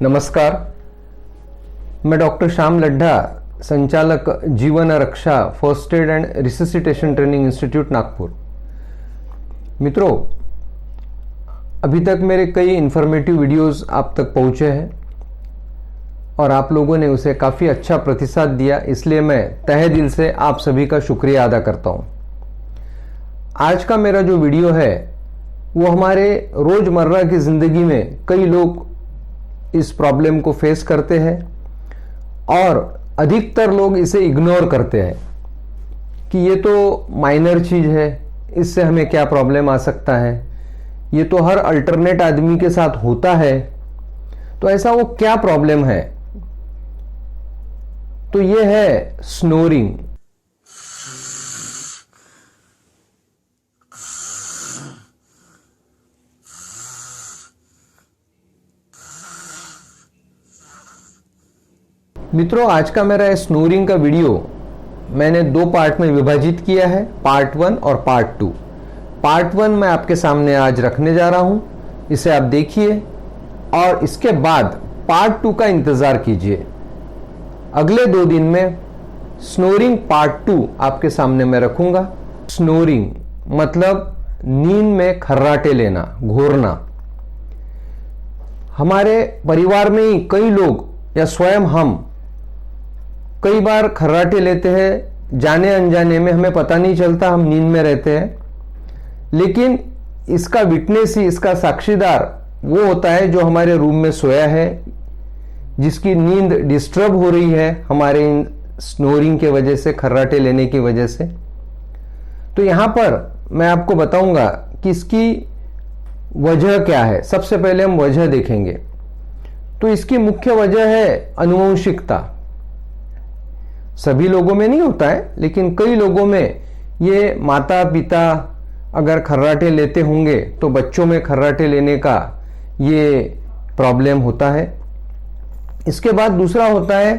नमस्कार, मैं डॉक्टर श्याम लड्ढा, संचालक जीवन रक्षा first aid and resuscitation training institute Nagpur. मित्रों, अभी तक मेरे कई इन्फॉर्मेटिव वीडियोस आप तक पहुंचे हैं और आप लोगों ने उसे काफ़ी अच्छा प्रतिसाद दिया, इसलिए मैं तहे दिल से आप सभी का शुक्रिया अदा करता हूं। आज का मेरा जो वीडियो है वो हमारे रोज़मर्रा की ज़िंदगी में कई लोग इस प्रॉब्लम को फेस करते हैं और अधिकतर लोग इसे इग्नोर करते हैं कि ये तो माइनर चीज़ है, इससे हमें क्या प्रॉब्लम आ सकता है, ये तो हर अल्टरनेट आदमी के साथ होता है। तो ऐसा वो क्या प्रॉब्लम है? तो ये है स्नोरिंग। मित्रों, आज का मेरा स्नोरिंग का वीडियो मैंने दो पार्ट में विभाजित किया है, पार्ट 1 और पार्ट 2। पार्ट 1 मैं आपके सामने आज रखने जा रहा हूं, इसे आप देखिए और इसके बाद पार्ट 2 का इंतजार कीजिए। अगले 2 दिन में स्नोरिंग पार्ट 2 आपके सामने मैं रखूंगा। स्नोरिंग मतलब नींद में खर्राटे लेना, घूरना। हमारे परिवार में ही कई लोग या स्वयं हम कई बार खर्राटे लेते हैं, जाने अनजाने में हमें पता नहीं चलता, हम नींद में रहते हैं, लेकिन इसका विटनेस ही, इसका साक्षीदार वो होता है जो हमारे रूम में सोया है, जिसकी नींद डिस्टर्ब हो रही है हमारे इन स्नोरिंग के वजह से, खर्राटे लेने की वजह से। तो यहां पर मैं आपको बताऊंगा कि इसकी वजह क्या है। सबसे पहले हम वजह देखेंगे। तो इसकी मुख्य वजह है अनुवंशिकता। सभी लोगों में नहीं होता है, लेकिन कई लोगों में ये माता पिता अगर खर्राटे लेते होंगे तो बच्चों में खर्राटे लेने का ये प्रॉब्लम होता है। इसके बाद दूसरा होता है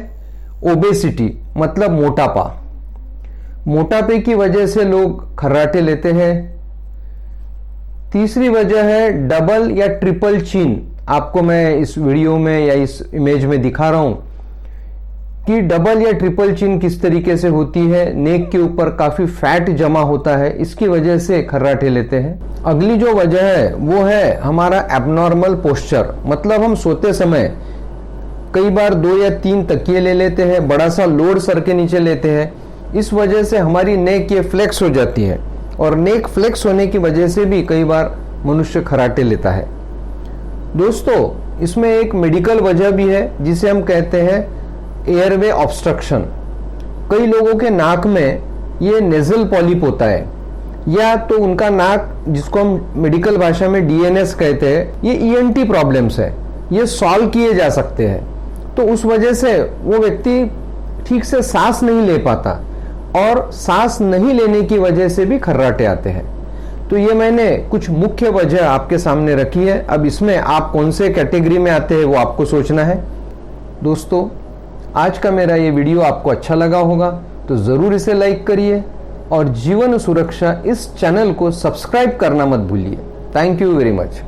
ओबेसिटी, मतलब मोटापा। मोटापे की वजह से लोग खर्राटे लेते हैं। तीसरी वजह है डबल या ट्रिपल चिन। आपको मैं इस वीडियो में या इस इमेज में दिखा रहा हूं कि डबल या ट्रिपल चिन किस तरीके से होती है। नेक के ऊपर काफी फैट जमा होता है, इसकी वजह से खर्राटे लेते हैं। अगली जो वजह है वो है हमारा एबनॉर्मल पोस्चर, मतलब हम सोते समय कई बार 2 या 3 तकिए ले लेते हैं, बड़ा सा लोड सर के नीचे लेते हैं। इस वजह से हमारी नेक ये फ्लेक्स हो जाती है और नेक फ्लेक्स होने की वजह से भी कई बार मनुष्य खर्राटे लेता है। दोस्तों, इसमें एक मेडिकल वजह भी है जिसे हम कहते हैं एयरवे ऑब्स्ट्रक्शन। कई लोगों के नाक में ये नेजल पॉलिप होता है, या तो उनका नाक, जिसको हम मेडिकल भाषा में डीएनएस कहते हैं, ये ईएनटी प्रॉब्लम्स है, ये सॉल्व किए जा सकते हैं। तो उस वजह से वो व्यक्ति ठीक से सांस नहीं ले पाता और सांस नहीं लेने की वजह से भी खर्राटे आते हैं। तो ये मैंने कुछ मुख्य वजह आपके सामने रखी है। अब इसमें आप कौन से कैटेगरी में आते हैं वो आपको सोचना है। दोस्तों, आज का मेरा ये वीडियो आपको अच्छा लगा होगा तो ज़रूर इसे लाइक करिए और जीवन सुरक्षा इस चैनल को सब्सक्राइब करना मत भूलिए। Thank you very much.